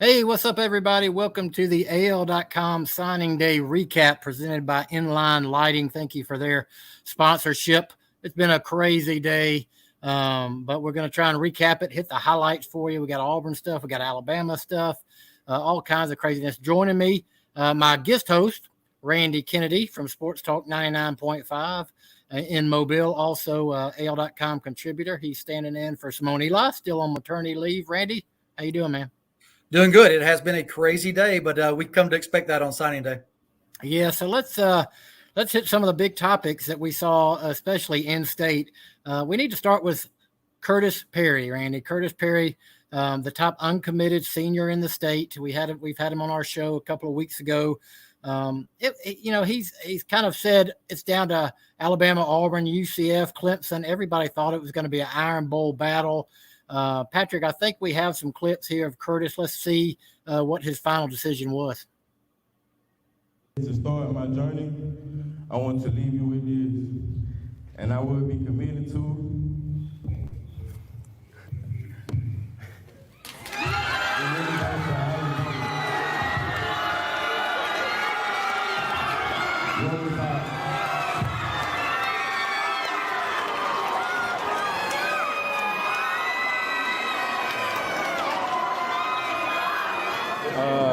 Hey, what's up, everybody? Welcome to the AL.com signing day recap presented by Inline Lighting. Thank you for their sponsorship. It's been a crazy day, but we're going to try and recap it, hit the highlights for you. We got Auburn stuff, we got Alabama stuff, all kinds of craziness. Joining me, my guest host, Randy Kennedy from Sports Talk 99.5 in Mobile, also AL.com contributor. He's standing in for Simone Eli, still on maternity leave. Randy, how you doing, man? Doing good. It has been a crazy day, but we've come to expect that on signing day. Yeah, so let's hit some of the big topics that we saw, especially in state. We need to start with Khurtiss Perry, Randy. Khurtiss Perry, the top uncommitted senior in the state. We've had him on our show a couple of weeks ago. He's kind of said it's down to Alabama, Auburn, UCF, Clemson. Everybody thought it was going to be an Iron Bowl battle. Patrick, I think we have some clips here of Khurtiss. Let's see what his final decision was. To start my journey, I want to leave you with this, and I will be committed to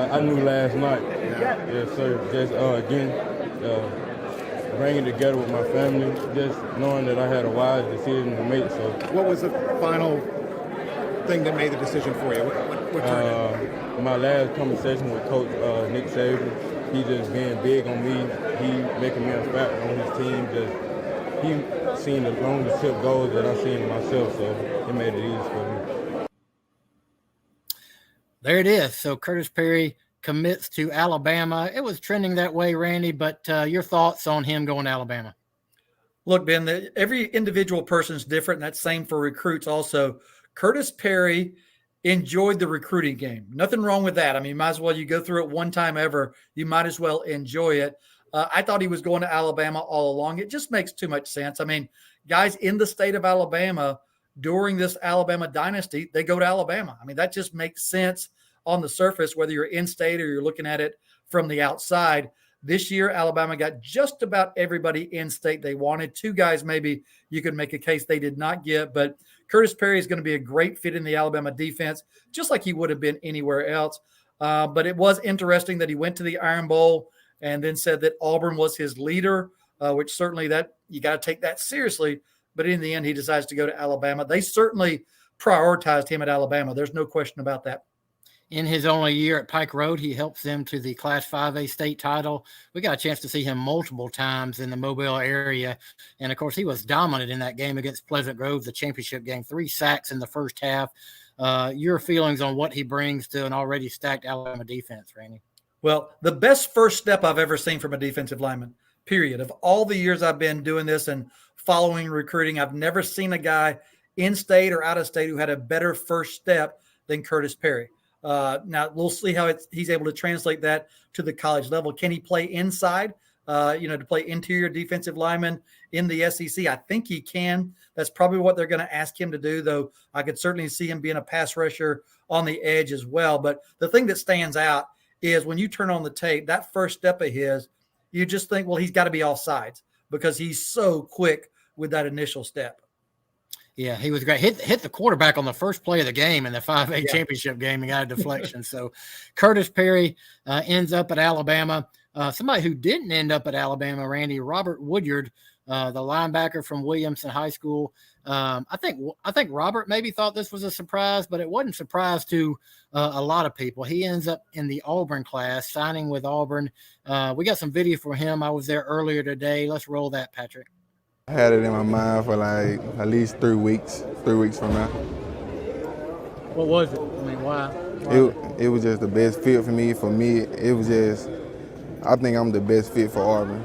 I knew last night. Yes, sir. Just again, bringing together with my family, just knowing that I had a wise decision to make. So, what was the final thing that made the decision for you? What turned it? My last conversation with Coach Nick Saban, he just being big on me. He making me a factor on his team. Just he seen the longest tip goals that I seen in myself, so it made it easy for me. There it is. So Khurtiss Perry commits to Alabama. It was trending that way, Randy, but your thoughts on him going to Alabama? Look, Ben, every individual person is different, and that's same for recruits also. Khurtiss Perry enjoyed the recruiting game. Nothing wrong with that. I mean, might as well, you go through it one time ever, you might as well enjoy it. I thought he was going to Alabama all along. It just makes too much sense. I mean, guys in the state of Alabama during this Alabama dynasty, they go to Alabama. I mean, that just makes sense on the surface, whether you're in state or you're looking at it from the outside. This year, Alabama got just about everybody in state they wanted. Two guys maybe you could make a case they did not get, but Khurtiss Perry is going to be a great fit in the Alabama defense, just like he would have been anywhere else. But it was interesting that he went to the Iron Bowl and then said that Auburn was his leader, which certainly that you got to take that seriously. But in the end, he decides to go to Alabama. They certainly prioritized him at Alabama. There's no question about that. In his only year at Pike Road, he helps them to the Class 5A state title. We got a chance to see him multiple times in the Mobile area. And, of course, he was dominant in that game against Pleasant Grove, the championship game, 3 sacks in the first half. Your feelings on what he brings to an already stacked Alabama defense, Randy? Well, the best first step I've ever seen from a defensive lineman, period. Of all the years I've been doing this and following recruiting, I've never seen a guy in state or out of state who had a better first step than Khurtiss Perry. Now we'll see how he's able to translate that to the college level. Can he play inside, to play interior defensive lineman in the SEC? I think he can. That's probably what they're going to ask him to do, though. I could certainly see him being a pass rusher on the edge as well. But the thing that stands out is when you turn on the tape, that first step of his, you just think, well, he's got to be off sides because he's so quick with that initial step. Yeah, he was great. Hit the quarterback on the first play of the game in the 5A championship game and got a deflection. So Khurtiss Perry ends up at Alabama. Somebody who didn't end up at Alabama, Randy, Robert Woodyard, the linebacker from Williamson High School. I think Robert maybe thought this was a surprise, but it wasn't a surprise to a lot of people. He ends up in the Auburn class, signing with Auburn. We got some video for him. I was there earlier today. Let's roll that, Patrick. I had it in my mind for like at least 3 weeks from now. What was it? I mean, why? It was just the best fit for me. For me, it was just, I think I'm the best fit for Auburn.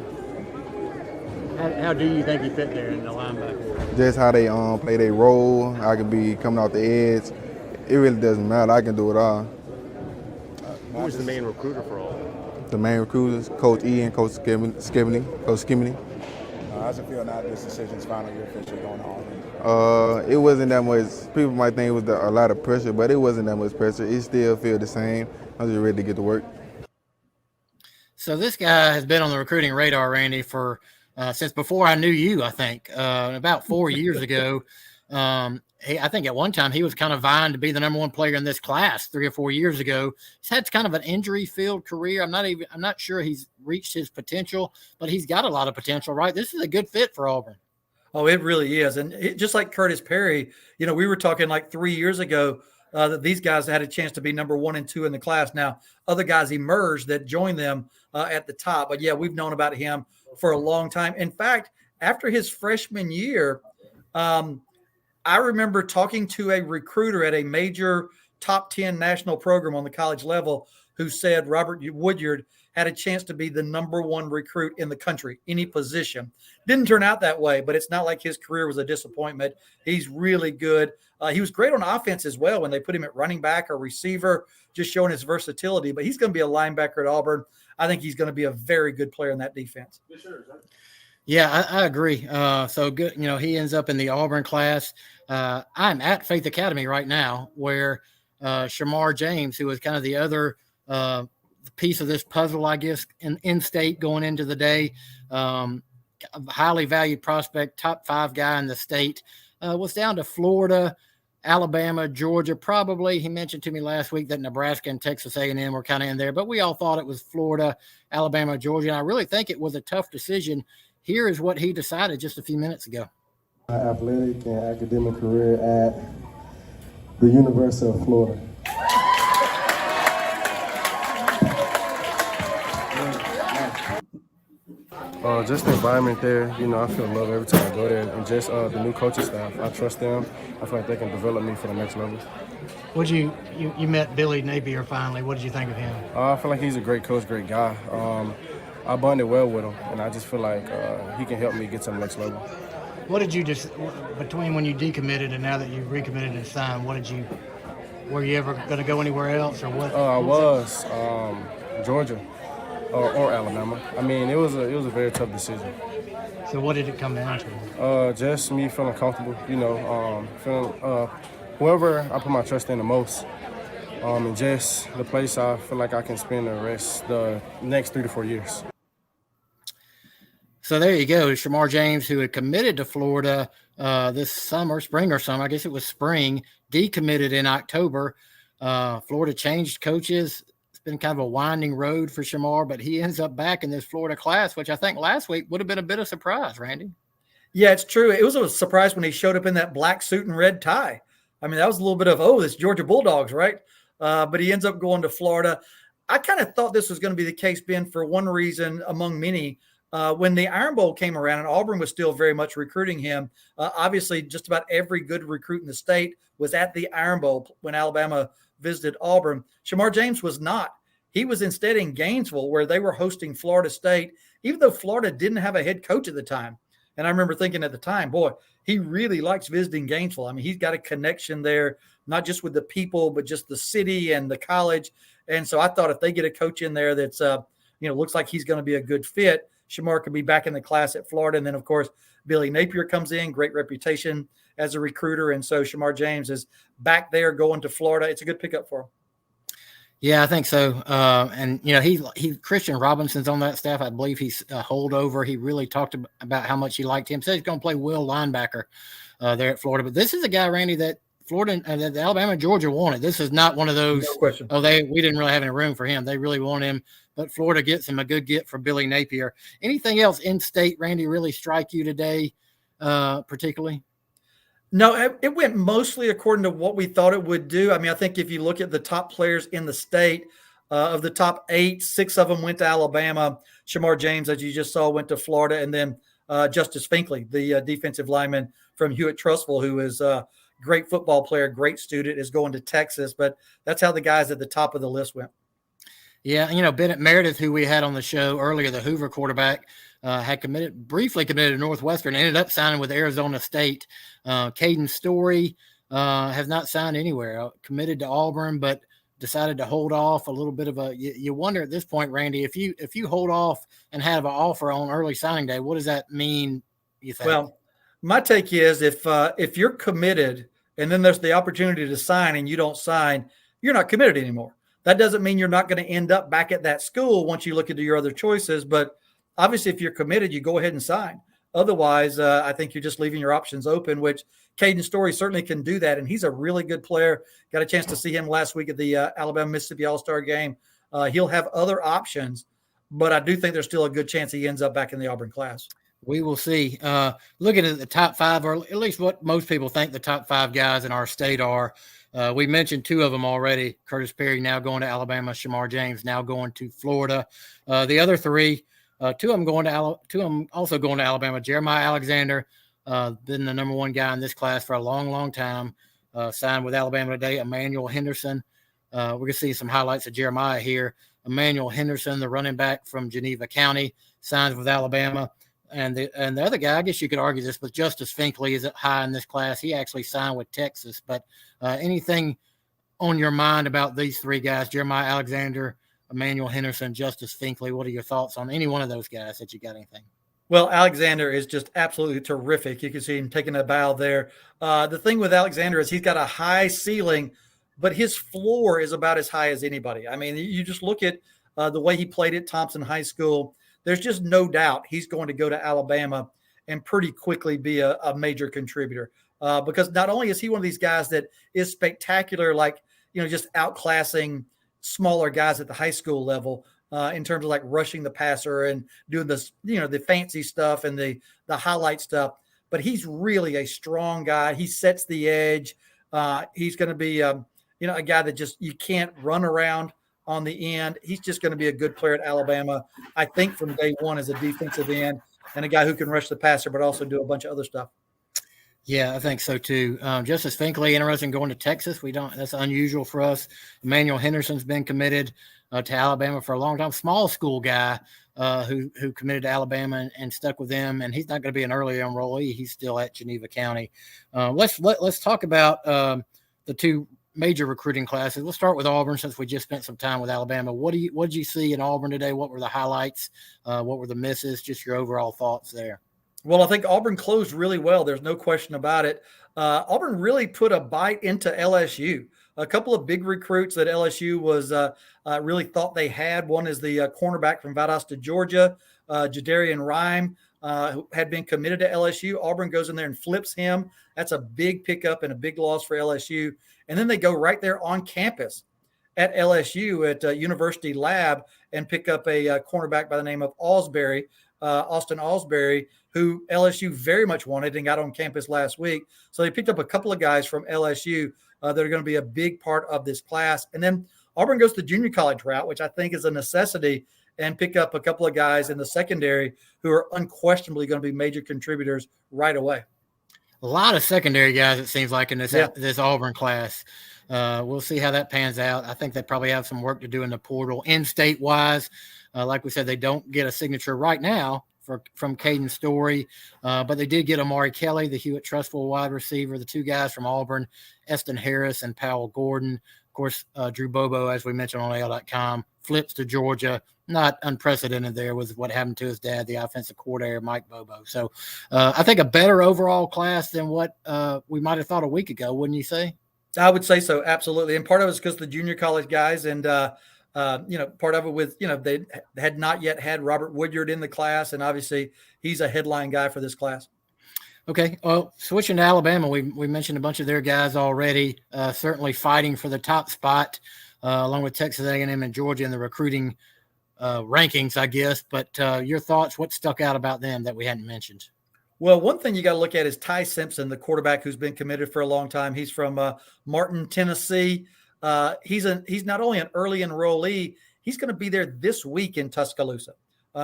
How do you think he fit there in the linebacker? Just how they play their role. I could be coming off the edge. It really doesn't matter. I can do it all. Who was the main recruiter for Auburn? The main recruiters, Coach Ian, Coach Skibney. How's it feel now that this decision's finally officially going on? It wasn't that much. People might think it was a lot of pressure, but it wasn't that much pressure. It still feel the same. I'm just ready to get to work. So this guy has been on the recruiting radar, Randy, for since before I knew you. I think about 4 years ago. I think at one time he was kind of vying to be the number one player in this class 3 or 4 years ago. He's had kind of an injury-filled career. I'm not sure he's reached his potential, but he's got a lot of potential, right? This is a good fit for Auburn. Oh, it really is. And just like Khurtiss Perry, we were talking like 3 years ago that these guys had a chance to be number 1 and 2 in the class. Now, other guys emerged that joined them at the top. But, yeah, we've known about him for a long time. In fact, after his freshman year, I remember talking to a recruiter at a major top 10 national program on the college level who said Robert Woodyard had a chance to be the number 1 recruit in the country, any position. Didn't turn out that way, but it's not like his career was a disappointment. He's really good. He was great on offense as well when they put him at running back or receiver, just showing his versatility. But he's going to be a linebacker at Auburn. I think he's going to be a very good player in that defense. Yeah, I agree. So good. He ends up in the Auburn class. I'm at Faith Academy right now where Shemar James, who was kind of the other piece of this puzzle, I guess, in state going into the day, highly valued prospect, top 5 guy in the state, was down to Florida, Alabama, Georgia, probably. He mentioned to me last week that Nebraska and Texas A&M were kind of in there, but we all thought it was Florida, Alabama, Georgia. And I really think it was a tough decision. Here is what he decided just a few minutes ago. My athletic and academic career at the University of Florida. Just the environment there, I feel love every time I go there. And just the new coaching staff, I trust them. I feel like they can develop me for the next level. You met Billy Napier finally. What did you think of him? I feel like he's a great coach, great guy. I bonded well with him, and I just feel like he can help me get to the next level. What did you between when you decommitted and now that you recommitted and signed, were you ever going to go anywhere else or what? I was, Georgia or Alabama. I mean, it was a very tough decision. So what did it come down to? Just me feeling comfortable, feeling whoever I put my trust in the most. And just the place I feel like I can spend the next 3 to 4 years. So there you go. Shemar James, who had committed to Florida this spring or summer, I guess it was spring, decommitted in October. Florida changed coaches. It's been kind of a winding road for Shemar, but he ends up back in this Florida class, which I think last week would have been a bit of surprise, Randy. Yeah, it's true. It was a surprise when he showed up in that black suit and red tie. I mean, that was a little bit of, it's Georgia Bulldogs, right? But he ends up going to Florida. I kind of thought this was going to be the case, Ben, for one reason among many. When the Iron Bowl came around and Auburn was still very much recruiting him, obviously just about every good recruit in the state was at the Iron Bowl when Alabama visited Auburn. Shemar James was not. He was instead in Gainesville where they were hosting Florida State, even though Florida didn't have a head coach at the time. And I remember thinking at the time, boy, he really likes visiting Gainesville. I mean, he's got a connection there, not just with the people, but just the city and the college. And so I thought if they get a coach in there that's, looks like he's going to be a good fit, Shemar could be back in the class at Florida. And then, of course, Billy Napier comes in, great reputation as a recruiter. And so Shemar James is back there going to Florida. It's a good pickup for him. Yeah, I think so. And he Christian Robinson's on that staff. I believe he's a holdover. He really talked about how much he liked him. Said he's going to play will linebacker there at Florida. But this is a guy, Randy, that Florida, that Alabama, and Georgia wanted. This is not one of those. No question. We didn't really have any room for him. They really want him. But Florida gets him a good get for Billy Napier. Anything else in state, Randy, really strike you today, particularly? No, it went mostly according to what we thought it would do. I mean, I think if you look at the top players in the state, of the top 8, 6 of them went to Alabama. Shemar James, as you just saw, went to Florida. And then Justice Finkley, the defensive lineman from Hewitt-Trussville, who is a great football player, great student, is going to Texas. But that's how the guys at the top of the list went. Yeah, Bennett Meredith, who we had on the show earlier, the Hoover quarterback, had briefly committed to Northwestern, ended up signing with Arizona State. Caden Story has not signed anywhere, committed to Auburn, but decided to hold off. A little bit of you wonder at this point, Randy, if you hold off and have an offer on early signing day, what does that mean, you think? Well, My take is if you're committed and then there's the opportunity to sign and you don't sign, you're not committed anymore. That doesn't mean you're not going to end up back at that school once you look into your other choices. But obviously, if you're committed, you go ahead and sign. Otherwise, I think you're just leaving your options open, which Caden Story certainly can do that. And he's a really good player. Got a chance to see him last week at the Alabama-Mississippi All-Star game. He'll have other options, but I do think there's still a good chance he ends up back in the Auburn class. We will see. Looking at the top five, or at least what most people think the top five guys in our state are, we mentioned two of them already. Khurtiss Perry now going to Alabama, Shemar James now going to Florida. The other three, two of them also going to Alabama. Jeremiah Alexander, been the number one guy in this class for a long, long time. Signed with Alabama today. Emmanuel Henderson. We're going to see some highlights of Jeremiah here. Emmanuel Henderson, the running back from Geneva County, signs with Alabama. And the other guy, I guess you could argue this, but Justice Finkley is high in this class. He actually signed with Texas. But anything on your mind about these three guys, Jeremiah Alexander, Emmanuel Henderson, Justice Finkley? What are your thoughts on any one of those guys that you got anything? Well, Alexander is just absolutely terrific. You can see him taking a bow there. The thing with Alexander is he's got a high ceiling, but his floor is about as high as anybody. I mean, you just look at the way he played at Thompson High School. There's just no doubt he's going to go to Alabama and pretty quickly be a major contributor because not only is he one of these guys that is spectacular, like, just outclassing smaller guys at the high school level in terms of like rushing the passer and doing this, the fancy stuff and the highlight stuff, but he's really a strong guy. He sets the edge. He's going to be, a guy that just, you can't run around on the end. He's just going to be a good player at Alabama, I think, from day one as a defensive end and a guy who can rush the passer, but also do a bunch of other stuff. Yeah, I think so too. Justice Finkley, interested in going to Texas. That's unusual for us. Emmanuel Henderson's been committed to Alabama for a long time. Small school guy who committed to Alabama and stuck with them. And he's not going to be an early enrollee. He's still at Geneva County. Let's talk about the two major recruiting classes. We'll start with Auburn since we just spent some time with Alabama. What did you see in Auburn today? What were the highlights? What were the misses? Just your overall thoughts there. Well, I think Auburn closed really well. There's no question about it. Auburn really put a bite into LSU. A couple of big recruits that LSU was really thought they had. One is the cornerback from Valdosta, Georgia, Jadarian Rhyme, who had been committed to LSU. Auburn goes in there and flips him. That's a big pickup and a big loss for LSU. And then they go right there on campus at LSU at University Lab and pick up a cornerback by the name of Austin Ausberry, who LSU very much wanted and got on campus last week. So they picked up a couple of guys from LSU that are going to be a big part of this class. And then Auburn goes the junior college route, which I think is a necessity, and pick up a couple of guys in the secondary who are unquestionably going to be major contributors right away. A lot of secondary guys, it seems like, in this Auburn class. We'll see how that pans out. I think they probably have some work to do in the portal. In-state wise, like we said, they don't get a signature right now from Caden Story, but they did get Amari Kelly, the Hewitt Trustful wide receiver, the two guys from Auburn, Eston Harris and Powell Gordon. Of course, Drew Bobo, as we mentioned on AL.com, flips to Georgia. Not unprecedented there with what happened to his dad, the offensive coordinator, Mike Bobo. So I think a better overall class than what we might have thought a week ago, wouldn't you say? I would say so, absolutely. And part of it is because the junior college guys and, part of it with, they had not yet had Robert Woodyard in the class. And obviously he's a headline guy for this class. Okay. Well, switching to Alabama, we mentioned a bunch of their guys already, certainly fighting for the top spot along with Texas A&M and Georgia in the recruiting rankings, I guess. But your thoughts, what stuck out about them that we hadn't mentioned? Well, one thing you got to look at is Ty Simpson, the quarterback who's been committed for a long time. He's from Martin, Tennessee. He's not only an early enrollee, he's going to be there this week in Tuscaloosa.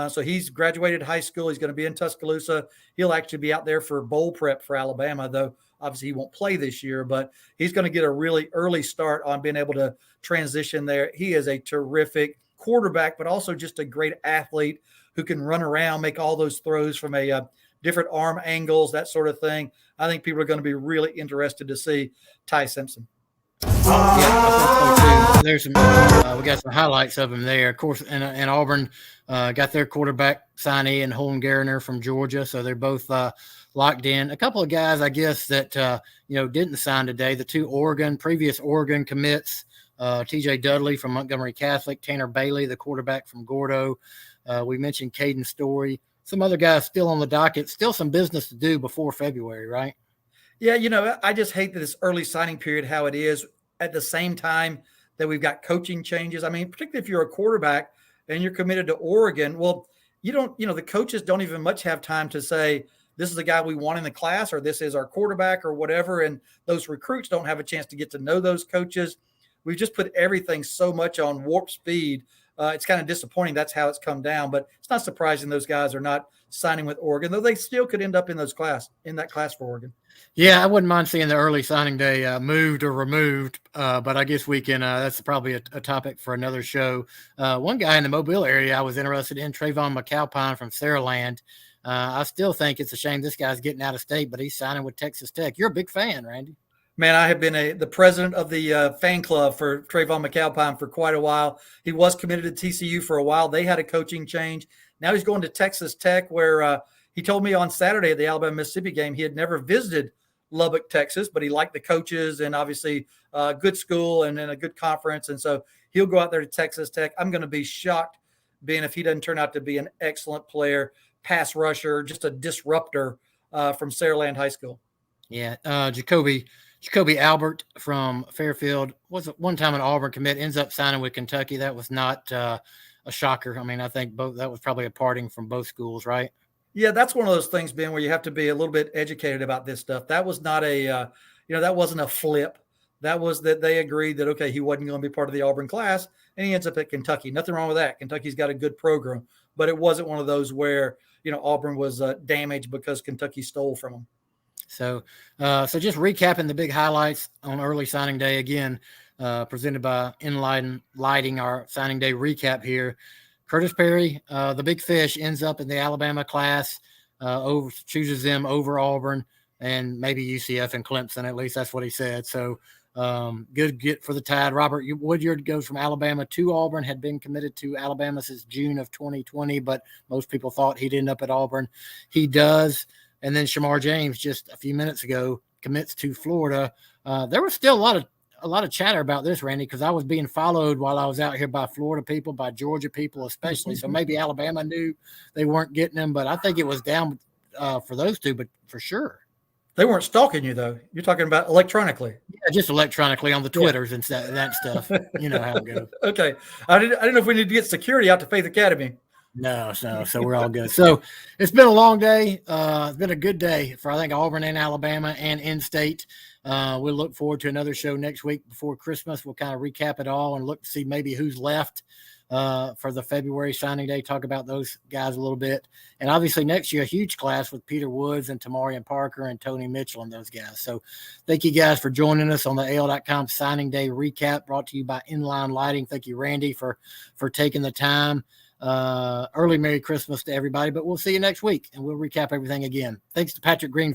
So he's graduated high school. He's going to be in Tuscaloosa. He'll actually be out there for bowl prep for Alabama, though obviously he won't play this year, but he's going to get a really early start on being able to transition there. He is a terrific quarterback, but also just a great athlete who can run around, make all those throws from a different arm angles, that sort of thing. I think people are going to be really interested to see Ty Simpson. Yeah, there's some. We got some highlights of him there. Of course, and Auburn got their quarterback signee and Holden Garner from Georgia, so they're both locked in. A couple of guys, I guess, that, didn't sign today. The two previous Oregon commits, TJ Dudley from Montgomery Catholic, Tanner Bailey, the quarterback from Gordo. We mentioned Caden Story. Some other guys still on the docket, still some business to do before February, right? Yeah, I just hate that this early signing period, how it is at the same time that we've got coaching changes. I mean, particularly if you're a quarterback and you're committed to Oregon, well, the coaches don't even much have time to say, this is the guy we want in the class, or this is our quarterback or whatever. And those recruits don't have a chance to get to know those coaches. We've just put everything so much on warp speed. It's kind of disappointing. That's how it's come down, but it's not surprising those guys are not signing with Oregon, though they still could end up in that class for Oregon. Yeah, I wouldn't mind seeing the early signing day moved or removed, but I guess we can. That's probably a topic for another show. One guy in the Mobile area I was interested in, Trayvon McAlpine from Saraland. I still think it's a shame this guy's getting out of state, but he's signing with Texas Tech. You're a big fan, Randy. Man, I have been the president of the fan club for Trayvon McAlpine for quite a while. He was committed to TCU for a while. They had a coaching change. Now he's going to Texas Tech, where he told me on Saturday at the Alabama-Mississippi game he had never visited Lubbock, Texas, but he liked the coaches and obviously a good school and then a good conference. And so he'll go out there to Texas Tech. I'm going to be shocked, Ben, if he doesn't turn out to be an excellent player, pass rusher, just a disruptor from Saraland High School. Yeah, Jacoby Albert from Fairfield was one time an Auburn commit, ends up signing with Kentucky. That was not a shocker. I mean, I think that was probably a parting from both schools, right? Yeah, that's one of those things, Ben, where you have to be a little bit educated about this stuff. That was not that wasn't a flip. That was that they agreed that, okay, he wasn't going to be part of the Auburn class, and he ends up at Kentucky. Nothing wrong with that. Kentucky's got a good program, but it wasn't one of those where, Auburn was damaged because Kentucky stole from them. So just recapping the big highlights on early signing day again, presented by Inline Lighting, our signing day recap here. Khurtiss Perry, the big fish, ends up in the Alabama class, chooses them over Auburn and maybe UCF and Clemson. At least that's what he said. So good get for the Tide. Robert Woodyard goes from Alabama to Auburn, had been committed to Alabama since June of 2020, but most people thought he'd end up at Auburn. He does. And then Shemar James, just a few minutes ago, commits to Florida. There was still a lot of chatter about this, Randy, because I was being followed while I was out here by Florida people, by Georgia people especially. So maybe Alabama knew they weren't getting him, but I think it was down for those two, but for sure. They weren't stalking you, though. You're talking about electronically. Yeah, just electronically on the Twitters and that stuff. You know how it goes. Okay. I didn't know if we need to get security out to Faith Academy. No, so we're all good. So it's been a long day. It's been a good day for, I think, Auburn and Alabama and in-state. We'll look forward to another show next week before Christmas. We'll kind of recap it all and look to see maybe who's left for the February signing day, talk about those guys a little bit. And obviously next year, a huge class with Peter Woods and Tamarian Parker and Tony Mitchell and those guys. So thank you guys for joining us on the AL.com signing day recap, brought to you by Inline Lighting. Thank you, Randy, for taking the time. Early Merry Christmas to everybody, but we'll see you next week and we'll recap everything again. Thanks to Patrick Green